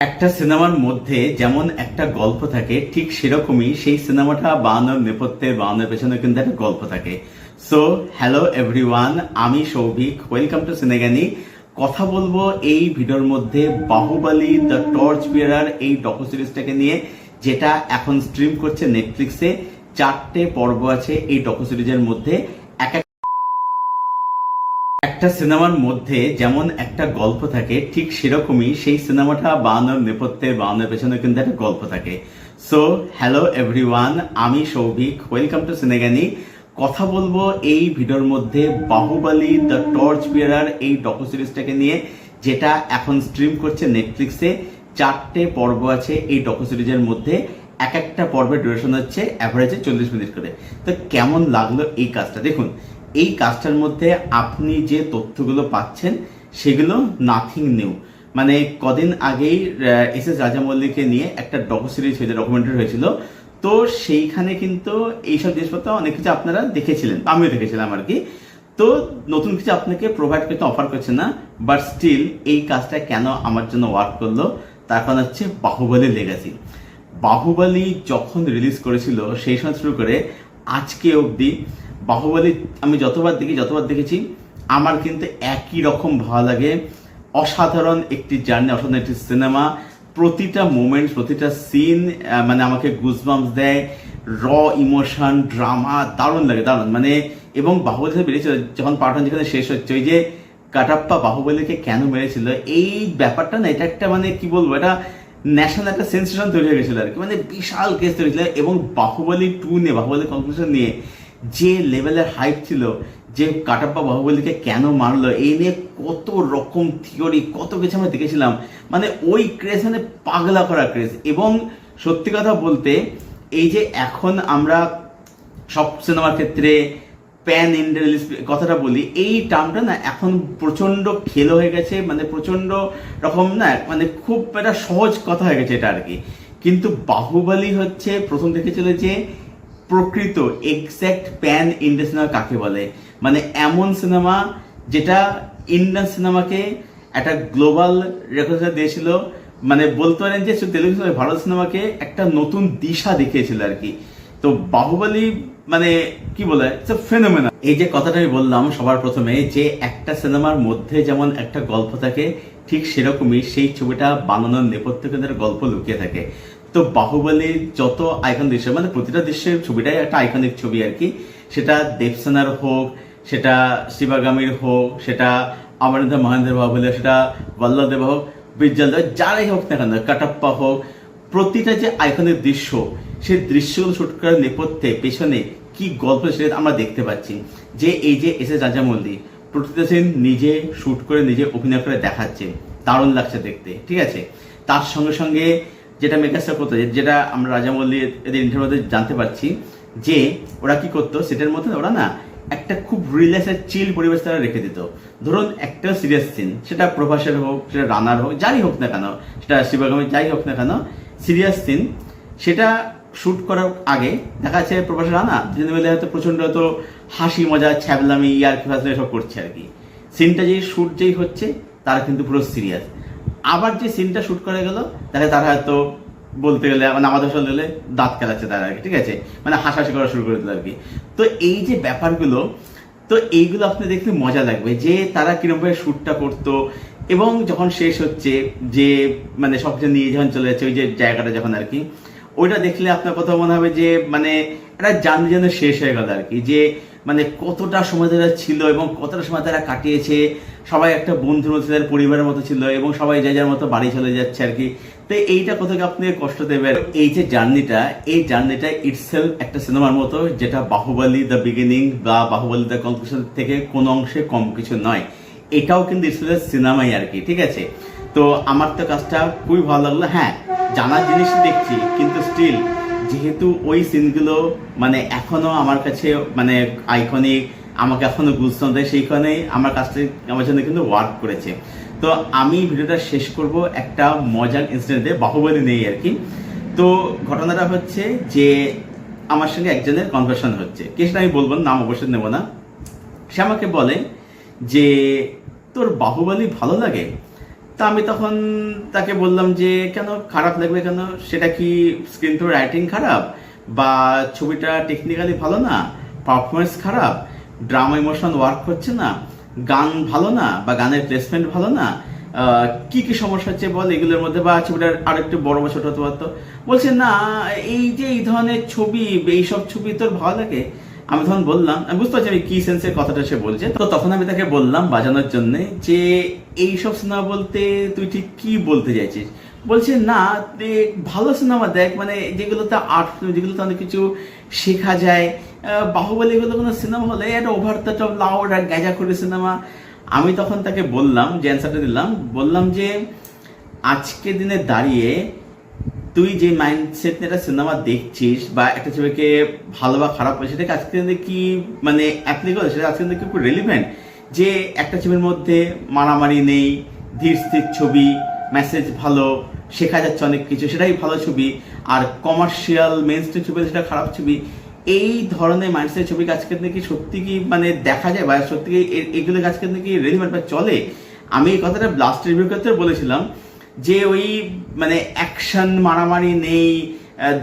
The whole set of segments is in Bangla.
একটা সিনেমার মধ্যে যেমন একটা গল্প থাকে ঠিক সেরকমই সেই সিনেমাটা বানানোর নেপথ্যে বানানোর পেছনে কিন্তু একটা গল্প থাকে। সো হ্যালো এভরিওয়ান, আমি সৌভিক, ওয়েলকাম টু সিনেগানি। কথা বলবো এই ভিডিওর মধ্যে বাহুবলী দ্য টর্চ বিয়ারার এই ডকু সিরিজটাকে নিয়ে, যেটা এখন স্ট্রিম করছে নেটফ্লিক্সে। 4টে পর্ব আছে এই ডকু সিরিজের মধ্যে। একটা সিনেমার মধ্যে যেমন একটা গল্প থাকে ঠিক সেরকমই সেই সিনেমাটা বানানোর নেপথ্যে বানানোর পেছনে কিন্তু একটা গল্প থাকে। সো হ্যালো এভরিওয়ান, আমি সৌভিক, ওয়েলকাম টু সিনেগানি। কথা বলবো এই ভিডিওর মধ্যে বাহুবলী দ্য টর্চ বিয়ারার এই ডকু সিরিজটাকে নিয়ে, যেটা এখন স্ট্রিম করছে নেটফ্লিক্সে। 4টে পর্ব আছে এই ডকু সিরিজের মধ্যে। এক একটা পর্বের ডিউরেশন হচ্ছে অ্যাভারেজে 40 মিনিট করে। তো কেমন লাগলো এই কাজটা? দেখুন, এই কাজটার মধ্যে আপনি যে তথ্যগুলো পাচ্ছেন সেগুলো নাথিং নিউ। মানে কদিন আগেই এস রাজামৌলিকে নিয়ে একটা ডকু সিরিজ হয়েছে, ডকুমেন্টারি হয়েছিল। তো সেইখানে কিন্তু এইসব জিনিসপত্র অনেক কিছু আপনারা দেখেছিলেন, আমিও দেখেছিলাম আর কি। তো নতুন কিছু আপনাকে প্রোভাইড করতে অফার করছে না, বাট স্টিল এই কাজটা কেন আমার জন্য ওয়ার্ক করলো তার কারণ হচ্ছে বাহুবলী লেগাসি। বাহুবলী যখন রিলিজ করেছিল সেই সময় শুরু করে আজকে অবধি বাহুবলী আমি যতবার দেখেছি আমার কিন্তু একই রকম ভালো লাগে। অসাধারণ একটি জার্নি, অসাধারণ একটি সিনেমা। প্রতিটা মোমেন্ট, প্রতিটা সিন মানে আমাকে গুজবাম্পস দেয়। র ইমোশন, ড্রামা দারুণ লাগে, দারুণ মানে। এবং বাহুবলী বেরিয়েছিল যখন পার্ট 1 যেখানে শেষ হচ্ছে, ওই যে কাটাপ্পা বাহুবলীকে কেন মেরেছিল এই ব্যাপারটা না, এটা একটা মানে কি বলবো, এটা ন্যাশনাল একটা সেন্সেশন তৈরি হয়ে গেছিল আর কি। মানে বিশাল কেস তৈরি ছিল। এবং বাহুবলী 2 নিয়ে, বাহুবলী কনক্লুশন নিয়ে যে লেভেলের হাইপ ছিল, যে কাটাপ্পা বাহুবলীকে কেন মারলো এই নিয়ে কত রকম থিওরি, কত কিছু আমরা দেখেছিলাম। মানে ওই ক্রেজ মানে পাগলা করা ক্রেজ। এবং সত্যি কথা বলতে এই যে এখন আমরা সব সিনেমার ক্ষেত্রে প্যান ইন্ডিয়া রিলিজ কথাটা বলি, এই টার্মটা না এখন প্রচন্ড খেলো হয়ে গেছে। মানে প্রচন্ড রকম না, মানে খুব একটা সহজ কথা হয়ে গেছে এটা আর কি। কিন্তু বাহুবলী হচ্ছে প্রথম দেখেছিল যে প্রকৃত এক্স্যাক্ট প্যান ইন্ডিয়া সিনেমা কাকে বলে। মানে এমন সিনেমা যেটা ইন্ডিয়ান সিনেমাকে একটা গ্লোবাল রেকগনিশন দিয়েছিল। মানে বলতে পারেন যে তেলুগু সিনেমা, ভারত সিনেমাকে একটা নতুন দিশা দেখিয়েছিল আর কি। তো বাহুবলী মানে কি বলে, ফেনোমেনা। এই যে কথাটা আমি বললাম সবার প্রথমে, যে একটা সিনেমার মধ্যে যেমন একটা গল্প থাকে ঠিক সেরকমই সেই ছবিটা বানানোর নেপথ্যে কিন্তু গল্প লুকিয়ে থাকে। তো বাহুবলীর যত আইকন দৃশ্য, মানে প্রতিটা দৃশ্যের ছবিটাই একটা আইকনিক ছবি আর কি। সেটা দেবসেনার হোক, সেটা শিবাগামীর হোক, সেটা অমরেন্দ্র মহেন্দ্র বাহুবলী, সেটা বল্লভদেব হোক, বিজ্জল দেব, যারাই হোক না কেন, কাটাপ্পা হোক, প্রতিটা যে আইকনিক দৃশ্য, সেই দৃশ্যগুলো শুট করার নেপথ্যে পেছনে কি গল্প সেটা আমরা দেখতে পাচ্ছি। যে এই যে এস এস রাজামৌলি প্রতিটা সিন নিজে শুট করে নিজে অভিনয় করে দেখাচ্ছে, দারুণ লাগছে দেখতে, ঠিক আছে। তার সঙ্গে সঙ্গে যেটা মেকার্সরা করতো, যেটা আমরা রাজামৌলি এদের ইন্টারভিউতে জানতে পারছি, যে ওরা কি করতো সেটার মধ্যে ওরা না একটা খুব রিল্যাক্স আর চিল পরিবেশ তারা রেখে দিত। ধরুন একটা সিরিয়াস সিন, সেটা প্রভাসের হোক, সেটা রানার হোক, যারই হোক না কেন, সেটা শিবাগামী যাই হোক না কেন, সিরিয়াস সিন সেটা শুট করার আগে দেখা যাচ্ছে প্রভাসের রানা দুজনে মিলে হয়তো প্রচন্ড হয়তো হাসি মজা ছ্যাবলামি ইয়ার্কি ফাজলামি সব করছে আর কি। সিনটা যেই শুট যেই হচ্ছে তারা কিন্তু পুরো সিরিয়াস। আবার যে সিনটা শুট করা গেল তাহলে তারা হয়তো বলতে গেলে মানে আমাদের সাথে গেলে দাঁত খেলাচ্ছে তারা আর কি, ঠিক আছে, মানে হাসাহাসি করা শুরু করে দিল আর কি। তো এই যে ব্যাপারগুলো, তো এইগুলো আপনি দেখলে মজা লাগবে যে তারা কিরকমভাবে শ্যুটটা করতো। এবং যখন শেষ হচ্ছে, যে মানে সব কিছু নিয়ে যখন চলে যাচ্ছে ওই যে জায়গাটা যখন আর কি, ওইটা দেখলে আপনার কথা মনে হবে যে মানে একটা জার্নি যেন শেষ হয়ে গেল আর কি। যে মানে কতটা সময় তারা ছিল এবং কতটা সময় তারা কাটিয়েছে, সবাই একটা বন্ধুর মতো তাদের পরিবারের মতো ছিল এবং সবাই যে যার মতো বাড়ি চলে যাচ্ছে আর কি। তো এইটা কোথাও আপনি কষ্ট দেবেন। এই যে জার্নিটা, এই জার্নিটা ইটসেলফ একটা সিনেমার মতো, যেটা বাহুবলী দ্য বিগিনিং বা বাহুবলী দ্য কনক্লুশন থেকে কোনো অংশে কম কিছু নয়। এটাও কিন্তু ইটসেলফ সিনেমাই আর কি, ঠিক আছে। তো আমার তো কাজটা খুবই ভালো লাগলো। হ্যাঁ, জানার জিনিস দেখছি, কিন্তু স্টিল যেহেতু ওই সিনগুলো মানে এখনো আমার কাছে মানে আইকনিক, আমাকে এখনো গুরুত্ব দেয়, সেইখানে আমার কাজটা আমার জন্য কিন্তু ওয়ার্ক করেছে। তো আমি ভিডিওটা শেষ করব একটা মজার ইনসিডেন্ট দিয়ে, বাহুবলী নেই আর কি। তো ঘটনাটা হচ্ছে যে আমার সঙ্গে একজনের কনভারসেশন হচ্ছে, কেসটা আমি বলবো না, নাম অবশ্যই নেব না। সে আমাকে বলে যে তোর বাহুবলী ভালো লাগে? তো আমি তখন তাকে বললাম যে কেন খারাপ লাগবে কেন, সেটা কি স্ক্রিন টু রাইটিং খারাপ, বা ছবিটা টেকনিক্যালি ভালো না, পারফরমেন্স খারাপ, ড্রামা ইমোশন ওয়ার্ক হচ্ছে না, গান ভালো না, বা গানের প্লেসমেন্ট ভালো না, কি কি সমস্যা হচ্ছে বল এগুলোর মধ্যে, বা ছবিটার আর একটু বড় বা ছোট হতে পারতো। বলছে না এই যে এই ধরনের ছবি, এইসব ছবি তোর ভালো লাগে। আমি তখন বললাম, আমি বুঝতে পারছি আমি কি সেন্সের কথাটা সে বলছে, তো তখন আমি তাকে বললাম বাজানোর জন্য যে এইসব সিনেমা বলতে তুই ঠিক কি বলতে চাইছিস। বলছে না দেখ ভালো সিনেমা দেখ, মানে যেগুলোতে আর্ট ফিল্ম, যেগুলোতে অনেক কিছু শেখা যায়। বাহুবলী এগুলো কোনো সিনেমা হলে একটা ওভার দ্য টপ লাউড আর গ্যাজা করে সিনেমা। আমি তখন তাকে বললাম যে অ্যান্সারটা দিলাম, বললাম যে আজকে দিনে দাঁড়িয়ে তুই যে মাইন্ডসেট নিয়ে একটা সিনেমা দেখছিস, বা একটা ছবিকে ভালো বা খারাপ হয়, সেটাকে আজকে দিনে কি মানে অ্যাপ্লিকেবল, সেটা আজকে দিনে কি খুব রেলিভেন্ট যে একটা ছবির মধ্যে মারামারি নেই, ধীর স্থির ছবি, মেসেজ ভালো, শেখা যাচ্ছে অনেক কিছু, সেটাই ভালো ছবি। আর কমার্শিয়াল মেন স্ট্রিম ছবি সেটা খারাপ ছবি। এই ধরনের মাইন্ডসেট ছবি আজকের দিনে কি সত্যি কি মানে দেখা যায়, বা সত্যি কি এগুলো আজকের দিনে কি রেলিভেন্ট বা চলে? আমি এই কথাটা ব্লাস্ট রিভিউ ক্ষেত্রে বলেছিলাম যে ওই মানে অ্যাকশন মারামারি নেই,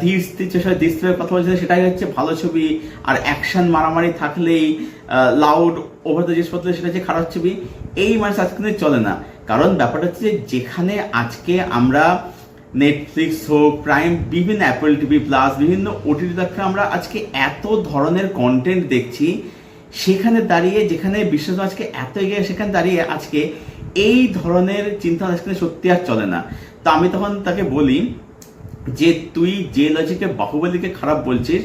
ধীর স্থির ধীর স্থিরের কথা বলছে সেটাই হচ্ছে ভালো ছবি, আর অ্যাকশন মারামারি থাকলেই লাউড ওভার দ্য জিনিসপত্র সেটা হচ্ছে খারাপ ছবি। এই মানুষ আজকে চলে না। কারণ ব্যাপারটা হচ্ছে যে যেখানে আজকে আমরা নেটফ্লিক্স হোক, প্রাইম, বিভিন্ন অ্যাপল টিভি প্লাস, বিভিন্ন ওটিটি প্ল্যাটফর্মে আমরা আজকে এত ধরনের কন্টেন্ট দেখছি, সেখানে দাঁড়িয়ে যেখানে বিশ্ব আজকে এত এগিয়ে, সেখানে দাঁড়িয়ে আজকে এই ধরনের চিন্তা আজকে সত্যি আর চলে না। তো আমি তখন তাকে বলি যে তুই যে লজিকে বাহুবলীকে খারাপ বলছিস,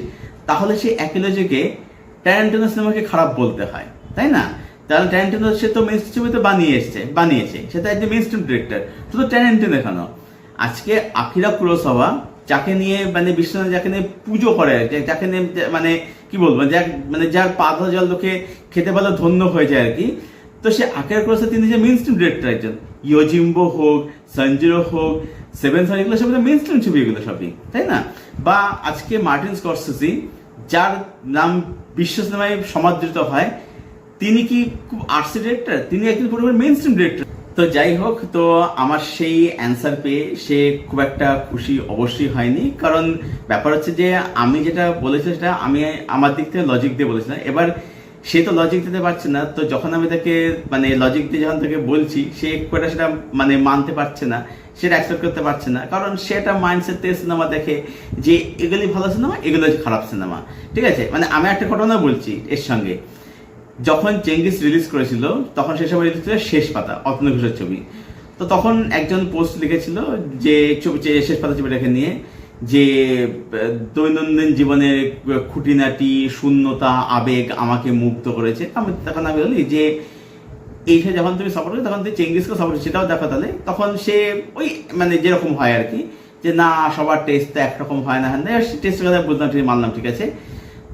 তাহলে সে একই লজিকে ট্যারান্টিনো সিনেমাকে খারাপ বলতে হয়, তাই না? তাহলে ট্যারান্টিনো সে তো মেন স্ট্রিম তো বানিয়েছে, সে তো একজন মেন স্ট্রিম ডিরেক্টর। শুধু ট্যারান্টিনো কেন, আজকে আকিরা কুরোসাওয়া যাকে নিয়ে মানে বিশ্বনাথ যাকে নিয়ে পুজো করে, যাকে নিয়ে মানে কি বলবো, মানে যার পা ধোয়া জল লোকে খেতে ভালো ধন্য হয়ে যায় আর কি। তো সে আকিরা কুরোসাওয়া তিনি যে মেন স্ট্রিম ডিরেক্টর একজন, ইয়োজিম্বো হোক, সঞ্জিরো হোক, সেভেন সান, এগুলো সব মেন স্ট্রিম ছবি, এগুলো সবই, তাই না? বা আজকে মার্টিন স্করসেসি, যার নাম বিশ্ব সিনেমায় সমাদৃত হয়, তিনি কি খুব আর্টস ডিরেক্টর? তিনি একজন পুরোপুরি মেইন স্ট্রিম ডিরেক্টর। তো যাই হোক, তো আমার সেই অ্যান্সার পেয়ে সে খুব একটা খুশি অবশ্যই হয়নি। কারণ ব্যাপার হচ্ছে যে আমি যেটা বলেছি সেটা আমি আমার দিক থেকে লজিক দিয়ে বলেছিলাম। এবার সে তো লজিক দিতে পারছে না, তো যখন আমি তাকে মানে লজিক দিয়ে যখন তাকে বলছি, সে খুব একটা সেটা মানে মানতে পারছে না, সেটা অ্যাকসেপ্ট করতে পারছে না। কারণ সেটা মাইন্ডসেট থেকে সিনেমা দেখে যে এগুলি ভালো সিনেমা, এগুলো খারাপ সিনেমা। ঠিক আছে, মানে আমি একটা ঘটনা বলছি এর সঙ্গে। যখন চেঙ্গিস রিলিজ করেছিল, তখন সে সময় রিলিজ ছিল শেষ পাতা, অতনু ঘোষের ছবি। তো তখন একজন পোস্ট লিখেছিল যে শেষ পাতা ছবিটাকে নিয়ে, যে দৈনন্দিন জীবনের খুঁটিনাটি, শূন্যতা, আবেগ আমাকে মুগ্ধ করেছে। তখন আমি বলি যে এইটা যখন তুমি সাপোর্ট করো, তখন তুমি চেঙ্গিসকে সাপোর্ট, সেটাও দেখো তাহলে। তখন সে ওই মানে যেরকম হয় আর কি, যে না সবার টেস্ট তো একরকম হয় না, হ্যাঁ টেস্টের কথা বুঝলাম, ঠিক মানলাম, ঠিক আছে।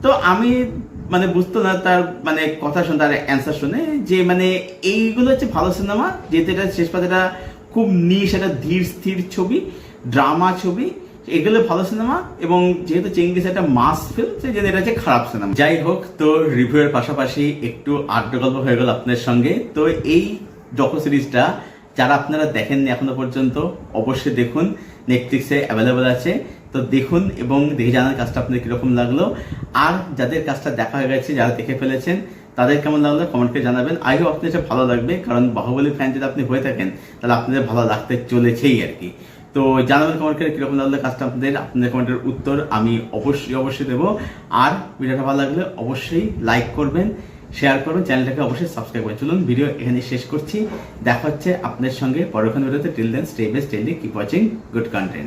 তো আমি মানে বুঝতো না তার মানে কথা শুনে, তার অ্যান্সার শুনে, যে মানে এইগুলো হচ্ছে ভালো সিনেমা, যেহেতু এটা শেষ পাতাটা খুব নিশ, একটা ধীর স্থির ছবি, ড্রামা ছবি, এগুলো ভালো সিনেমা। এবং যেহেতু চেঙ্গিস একটা মাস ফিল্ম, সেই জন্য এটা হচ্ছে খারাপ সিনেমা। যাই হোক, তো রিভিউয়ের পাশাপাশি একটু আড্ডা গল্প হয়ে গেল আপনাদের সঙ্গে। তো এই ডকু সিরিজটা যারা আপনারা দেখেননি এখনো পর্যন্ত, অবশ্যই দেখুন, নেটফ্লিক্সে অ্যাভেলেবল আছে। তো দেখুন এবং দেখে জানার কাজটা আপনাদের কিরকম লাগলো। আর যাদের কাজটা দেখা হয়ে গেছে, যারা দেখে ফেলেছেন, তাদের কেমন লাগলো কমেন্ট করে জানাবেন। আই হোপ আপনাদের এটা ভালো লাগবে, কারণ বাহুবলী ফ্যান যদি আপনি হয়ে থাকেন, তাহলে আপনাদের ভালো লাগতে চলেছেই আর কি। তো জানাবেন কমেন্ট করে কিরকম লাগলো কাজটা আপনাদের কমেন্টের উত্তর আমি অবশ্যই দেবো। আর ভিডিওটা ভালো লাগলে অবশ্যই লাইক করবেন, শেয়ার করবেন, চ্যানেলটাকে অবশ্যই সাবস্ক্রাইব করবেন। চলুন ভিডিও এখানে শেষ করছি, দেখা হচ্ছে আপনাদের সঙ্গে পরক্ষণ ভিডিওতে। Till then stay best, stay keep watching good content.